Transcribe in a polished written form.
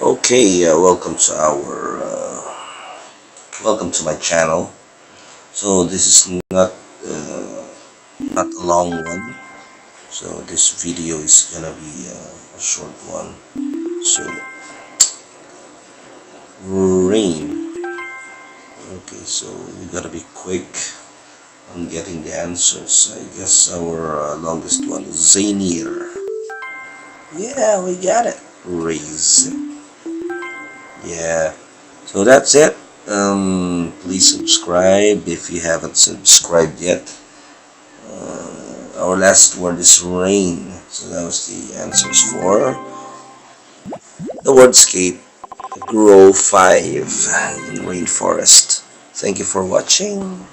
Okay, welcome to my channel. So this is not a long one. So this video is gonna be a short one. So rain. Okay, so we gotta be quick on getting the answers. I guess our longest one is Zainier. Yeah, we got it. Raise. Yeah. So that's it. Please subscribe if you haven't subscribed yet. Our last word is rain. So that was the answers for the Wordscape Grow 5 in Rainforest. Thank you for watching.